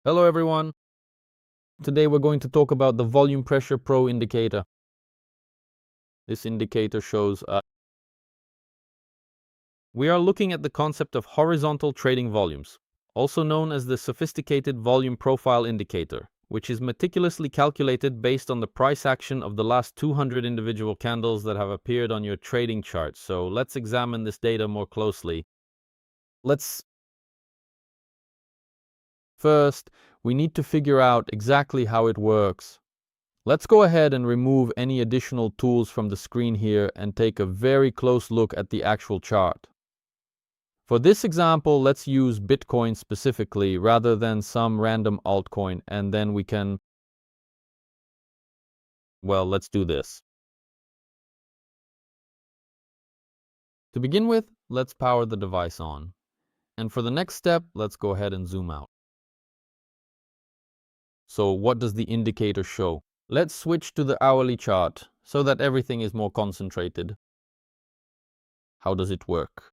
Hello everyone. Today we're going to talk about the Volume Pressure Pro indicator. This indicator shows we are looking at the concept of horizontal trading volumes, also known as the sophisticated volume profile indicator, which is meticulously calculated based on the price action of the last 200 individual candles that have appeared on your trading chart. So let's examine this data more closely. First, we need to figure out exactly how it works. Let's go ahead and remove any additional tools from the screen here and take a very close look at the actual chart. For this example, let's use Bitcoin specifically rather than some random altcoin, and then let's do this. To begin with, let's power the device on. And for the next step, let's go ahead and zoom out. So what does the indicator show? Let's switch to the hourly chart so that everything is more concentrated. How does it work?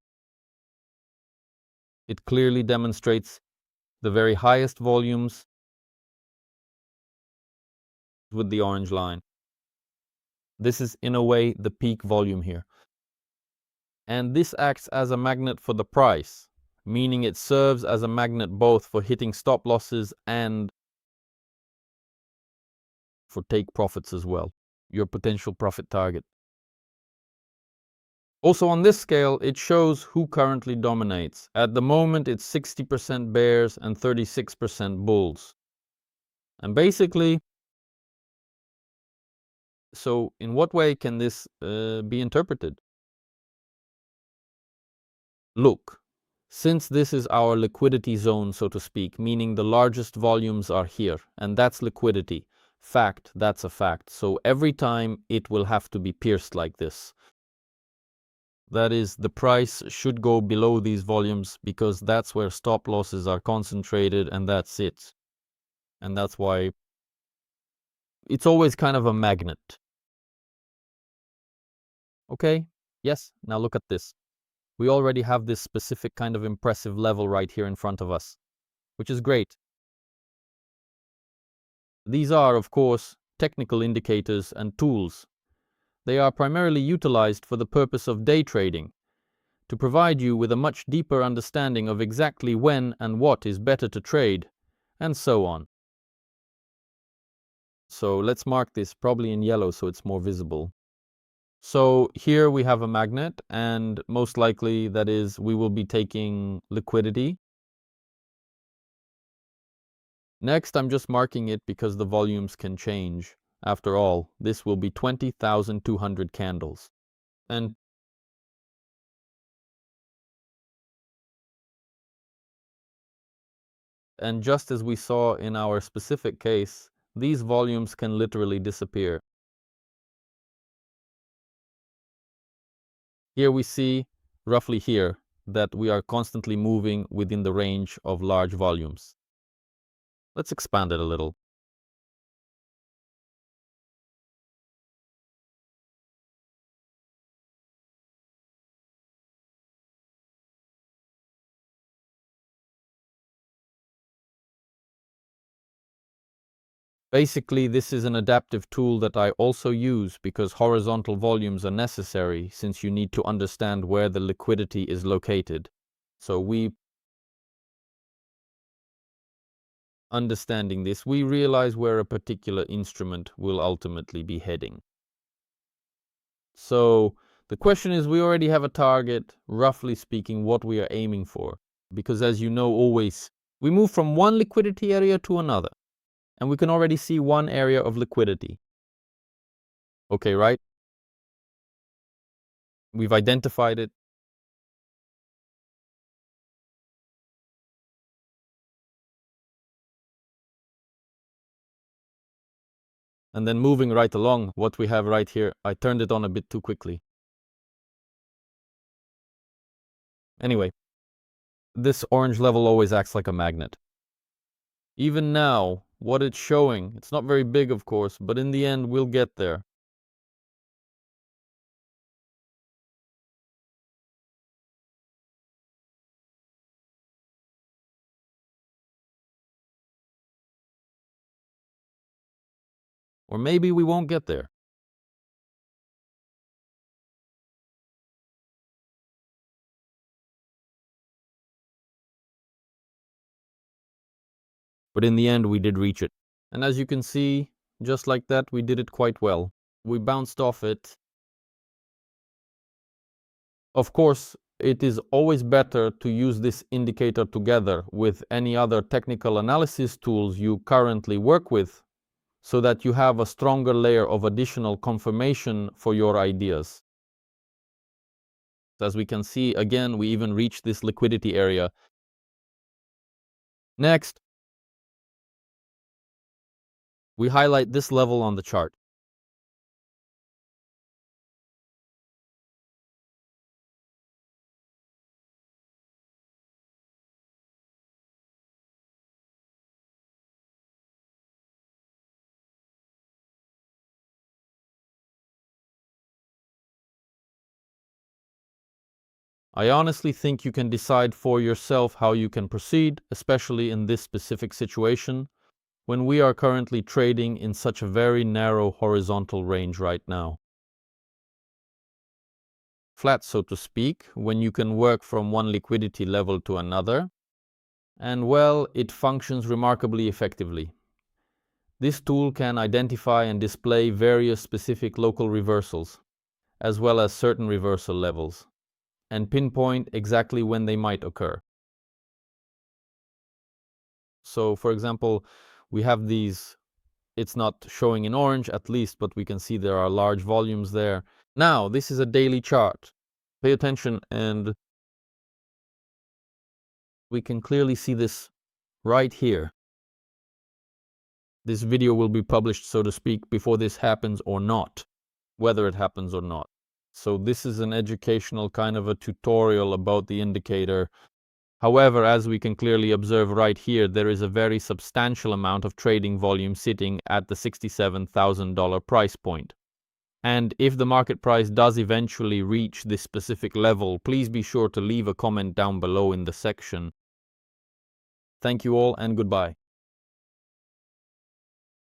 It clearly demonstrates the very highest volumes with the orange line. This is in a way the peak volume here. And this acts as a magnet for the price, meaning it serves as a magnet both for hitting stop losses and for take profits as well, your potential profit target. Also on this scale, it shows who currently dominates. At the moment, it's 60% bears and 36% bulls. And basically, so in what way can this be interpreted? Look, since this is our liquidity zone, so to speak, meaning the largest volumes are here, and that's liquidity. Fact, that's a fact. So every time it will have to be pierced like this. That is, the price should go below these volumes because that's where stop losses are concentrated, and that's it. And that's why it's always kind of a magnet. Okay? Yes, now look at this. We already have this specific kind of impressive level right here in front of us, which is great. These are, of course, technical indicators and tools. They are primarily utilized for the purpose of day trading, to provide you with a much deeper understanding of exactly when and what is better to trade, and so on. So let's mark this probably in yellow so it's more visible. So here we have a magnet, and most likely that is we will be taking liquidity. Next, I'm just marking it because the volumes can change. After all, this will be 20,200 candles. And just as we saw in our specific case, these volumes can literally disappear. Here we see, roughly here, that we are constantly moving within the range of large volumes. Let's expand it a little. Basically, this is an adaptive tool that I also use because horizontal volumes are necessary since you need to understand where the liquidity is located. So understanding this, we realize where a particular instrument will ultimately be heading. So the question is, we already have a target, roughly speaking, what we are aiming for. Because as you know, always, we move from one liquidity area to another. And we can already see one area of liquidity. Okay, right? We've identified it. And then moving right along, what we have right here, I turned it on a bit too quickly. Anyway, this orange level always acts like a magnet. Even now, what it's showing, it's not very big of course, but in the end we'll get there. Or maybe we won't get there. But in the end, we did reach it. And as you can see, just like that, we did it quite well. We bounced off it. Of course, it is always better to use this indicator together with any other technical analysis tools you currently work with, so that you have a stronger layer of additional confirmation for your ideas. As we can see, again, we even reached this liquidity area. Next, we highlight this level on the chart. I honestly think you can decide for yourself how you can proceed, especially in this specific situation, when we are currently trading in such a very narrow horizontal range right now. Flat, so to speak, when you can work from one liquidity level to another, and well, it functions remarkably effectively. This tool can identify and display various specific local reversals, as well as certain reversal levels, and pinpoint exactly when they might occur. So, for example, we have these, it's not showing in orange at least, but we can see there are large volumes there. Now, this is a daily chart. Pay attention, and we can clearly see this right here. This video will be published, so to speak, before this happens or not, whether it happens or not. So this is an educational kind of a tutorial about the indicator. However, as we can clearly observe right here, there is a very substantial amount of trading volume sitting at the $67,000 price point. And if the market price does eventually reach this specific level, please be sure to leave a comment down below in the section. Thank you all and goodbye.